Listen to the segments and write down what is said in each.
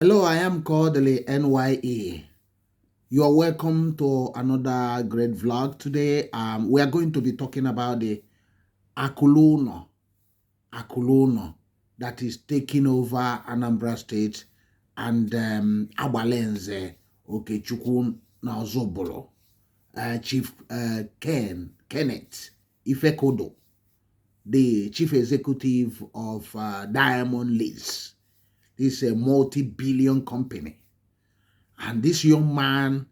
Hello, I am Kodili-nye. You are welcome to another great vlog today. We are going to be talking about the Akuluno that is taking over Anambra State and Agbalenze Okechukwu na Ozobolo, Chief Kenneth Ifekodo, the Chief Executive of Diamond Lease. This is a multi-billion company. And this young man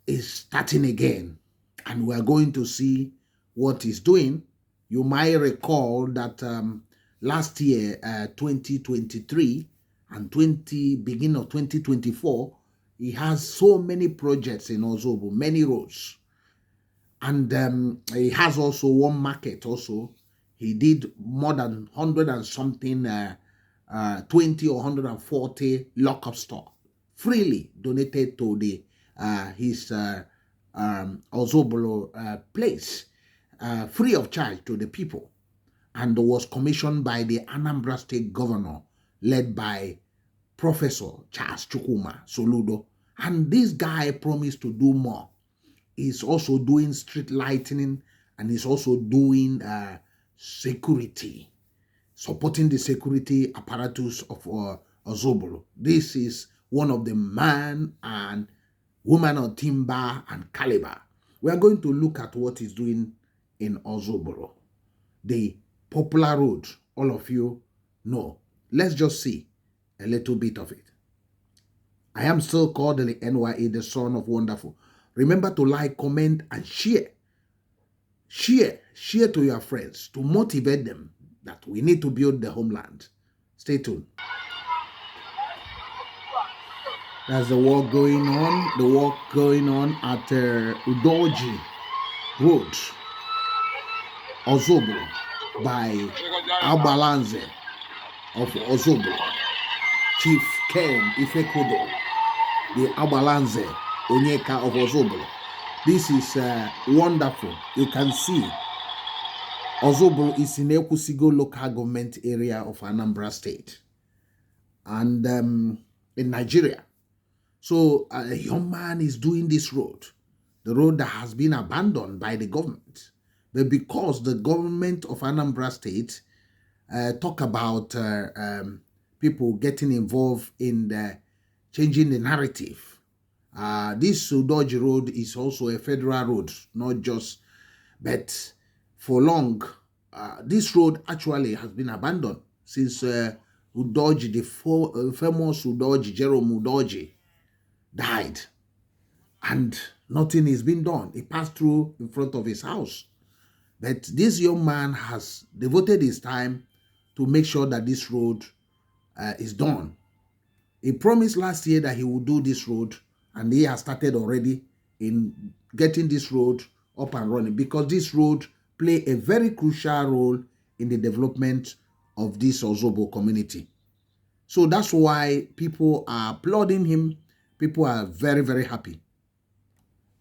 is starting again. And we're going to see what he's doing. You might recall that last year, 2023 and beginning of 2024, he has so many projects in Ozobo, many roads. And he has also one market also. He did more than 100 and something, 20 or 140 lockup store, freely donated to the his Ozobolo place, free of charge to the people, and was commissioned by the Anambra State Governor, led by Professor Charles Chukwuma Soludo. And this guy promised to do more. He's also doing street lighting, and he's also doing security, supporting the security apparatus of Ozobolo. This is one of the man and woman of timber and caliber. We are going to look at what he's doing in Ozobolo, the popular road all of you know. Let's just see a little bit of it. I am still called the NYA, the son of wonderful. Remember to like, comment, and share. Share to your friends to motivate them that we need to build the homeland. Stay tuned. That's the work going on at Udoji Road, Ozobolo, by Agbalanze of Ozobolo, Chief Ken Ifekodo, the Agbalanze Onyeka of Ozobolo. This is wonderful. You can see Ozobolo is in Ekusigo local government area of Anambra State and in Nigeria. So a young man is doing this road, the road that has been abandoned by the government. But because the government of Anambra State talk about people getting involved in changing the narrative, this Udoji Road is also a federal road, not just, but for long, this road actually has been abandoned since Udoji, the famous Udoji, Jerome Udoji, died, and nothing is being done. He passed through in front of his house. But this young man has devoted his time to make sure that this road is done. He promised last year that he would do this road, and he has started already in getting this road up and running, because this road play a very crucial role in the development of this Ozobo community. So that's why people are applauding him. People are very, very happy.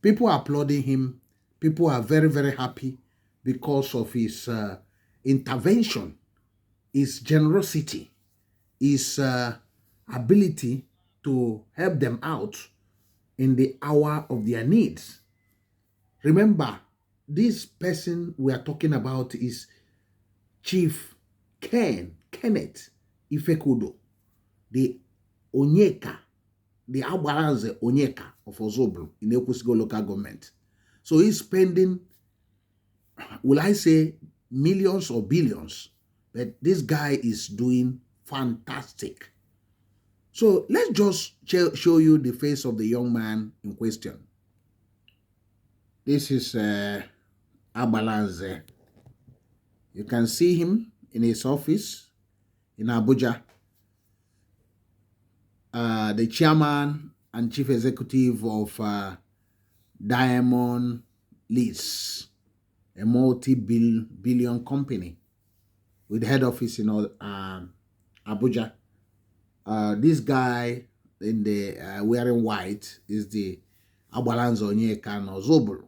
People are applauding him. People are very, very happy because of his intervention, his generosity, his ability to help them out in the hour of their needs. Remember, this person we are talking about is Chief Kenneth Ifekodo, the Onyeka, the Agbalanze Onyeka of Ozobolo in Ekusigo local government. So he's spending, will I say, millions or billions, but this guy is doing fantastic. So let's just show you the face of the young man in question. This is Agbalanze. You can see him in his office in Abuja. The chairman and chief executive of Diamond Lease, a multi-billion company with head office in Abuja. This guy in the wearing white is the Agbalanze Onyeka Ozobolo,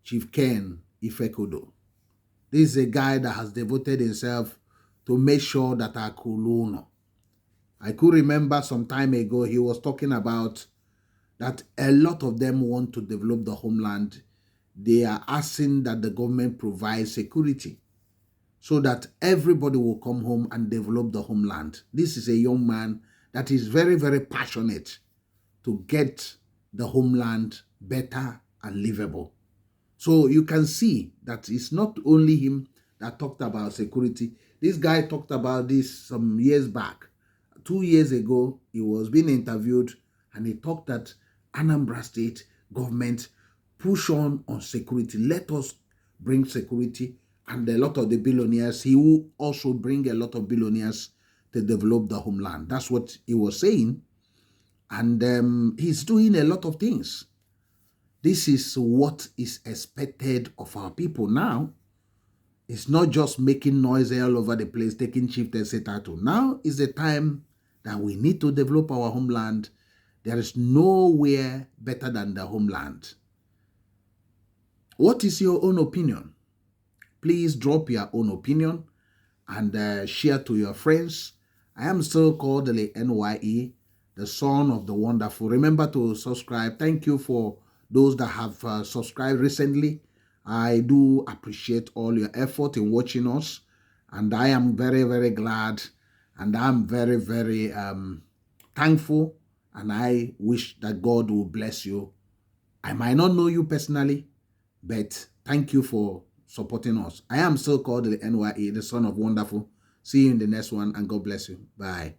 Chief Ken Ifekodo. This is a guy that has devoted himself to make sure that Akuluno I could remember some time ago he was talking about that a lot of them want to develop the homeland. They are asking that the government provide security so that everybody will come home and develop the homeland. This is a young man that is very, very passionate to get the homeland better and livable. So you can see that it's not only him that talked about security. This guy talked about this some years back. 2 years ago, he was being interviewed and he talked that Anambra State government push on security. Let us bring security, and a lot of the billionaires, he will also bring a lot of billionaires to develop the homeland. That's what he was saying. And he's doing a lot of things. This is what is expected of our people now. It's not just making noise all over the place, taking chieftaincy title. Now is the time that we need to develop our homeland. There is nowhere better than the homeland. What is your own opinion? Please drop your own opinion and share to your friends. I am still Kodili-nye, the son of the wonderful. Remember to subscribe. Thank you for those that have subscribed recently. I do appreciate all your effort in watching us, and I am very, very glad, and I'm very, very thankful, and I wish that God will bless you. I might not know you personally, but thank you for supporting us. I am still Kodili-nye, the son of wonderful. See you in the next one, and God bless you. Bye.